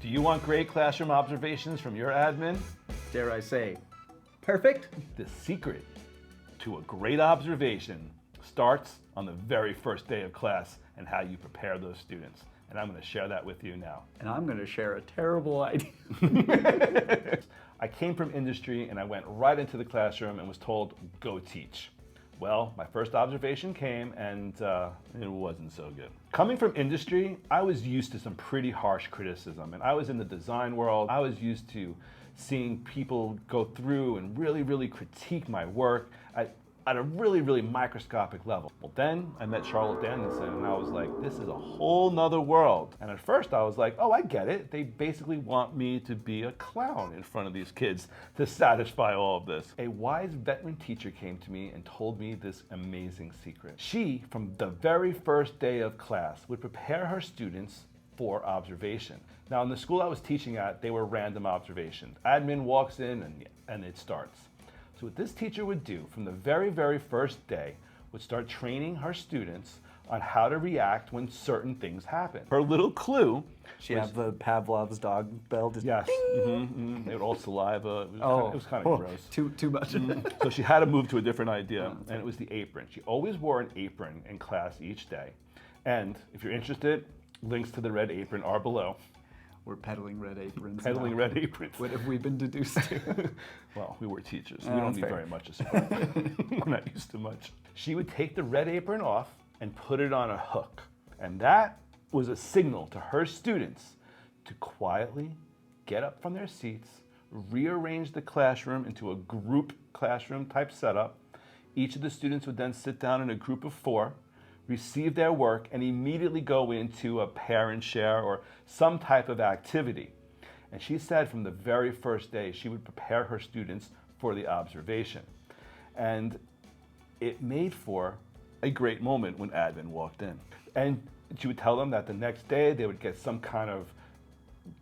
Do you want great classroom observations from your admin? Dare I say, perfect? The secret to a great observation starts on the very first day of class and how you prepare those students. And I'm going to share that with you now. And I'm going to share a terrible idea. I came from industry and I went right into the classroom and was told, go teach. Well, my first observation came and it wasn't so good. Coming from industry, I was used to some pretty harsh criticism, and I was in the design world. I was used to seeing people go through and really critique my work at a really microscopic level. Well, then I met Charlotte Danielson and I was like, this is a whole nother world. And at first I was like, oh, I get it. They basically want me to be a clown in front of these kids to satisfy all of this. A wise veteran teacher came to me and told me this amazing secret. She, from the very first day of class, would prepare her students for observation. Now, in the school I was teaching at, they were random observations. Admin walks in and it starts. So what this teacher would do from the very first day would start training her students on how to react when certain things happen. Her little clue. She had the Pavlov's dog bell. Just yes. They would all saliva. It was kind of gross. Too much. So she had to move to a different idea, and it was the apron. She always wore an apron in class each day. And if you're interested, links to the red apron are below. We're peddling red aprons. Peddling red aprons. What have we been deduced to? Well, we were teachers. We don't need very much of support. We're not used to much. She would take the red apron off and put it on a hook. And that was a signal to her students to quietly get up from their seats, rearrange the classroom into a group classroom type setup. Each of the students would then sit down in a group of 4, receive their work, and immediately go into a pair and share or some type of activity. And she said from the very first day, she would prepare her students for the observation. And it made for a great moment when admin walked in. And she would tell them that the next day they would get some kind of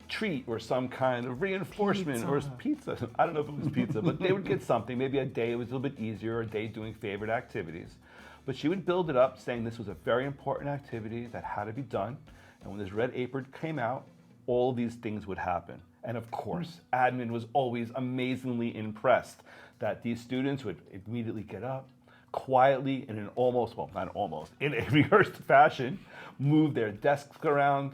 treat or some kind of reinforcement or pizza. I don't know if it was pizza, but they would get something. Maybe a day was a little bit easier, a day doing favorite activities. But she would build it up saying this was a very important activity that had to be done. And when this red apron came out, all these things would happen. And of course, admin was always amazingly impressed that these students would immediately get up, quietly in an in a rehearsed fashion, move their desks around,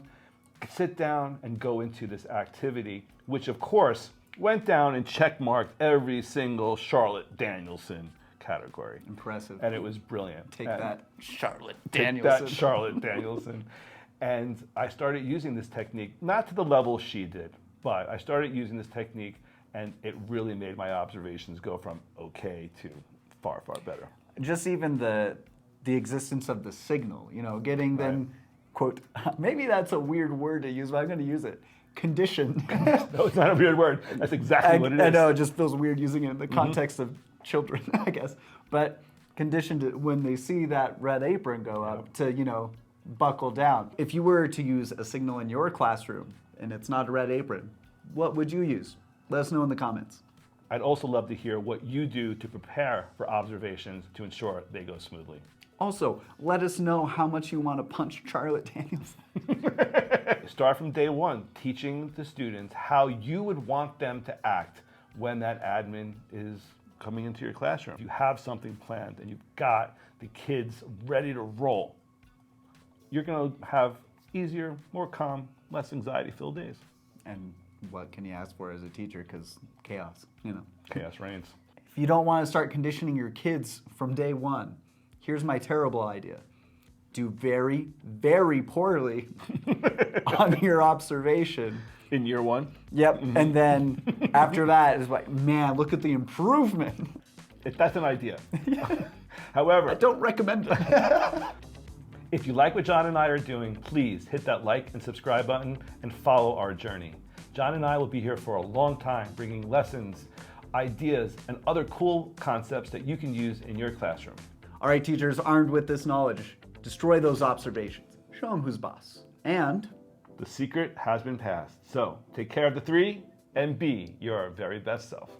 sit down and go into this activity, which of course went down and checkmarked every single Charlotte Danielson category. Impressive. And it was brilliant. Take that, Charlotte Danielson. Take that, Charlotte Danielson. And I started using this technique, not to the level she did, but I started using this technique and it really made my observations go from okay to far better. Just even the existence of the signal, getting them, quote, maybe that's a weird word to use, but I'm going to use it, conditioned. No, it's not a weird word. That's exactly what it is. I know, it just feels weird using it in the context of children, I guess. But conditioned to, when they see that red apron go up to, buckle down. If you were to use a signal in your classroom and it's not a red apron, what would you use? Let us know in the comments. I'd also love to hear what you do to prepare for observations to ensure they go smoothly. Also, let us know how much you want to punch Charlotte Danielson. Start from day 1, teaching the students how you would want them to act when that admin is coming into your classroom. If you have something planned and you've got the kids ready to roll, you're going to have easier, more calm, less anxiety-filled days. And what can you ask for as a teacher? Because chaos, Chaos reigns. If you don't want to start conditioning your kids from day 1, here's my terrible idea. Do very poorly on your observation. In year 1? Yep, and then after that is like, man, look at the improvement. That's an idea. However, I don't recommend it. If you like what John and I are doing, please hit that like and subscribe button and follow our journey. John and I will be here for a long time, bringing lessons, ideas, and other cool concepts that you can use in your classroom. All right, teachers, armed with this knowledge, destroy those observations. Show them who's boss. And the secret has been passed. So take care of the 3 and be your very best self.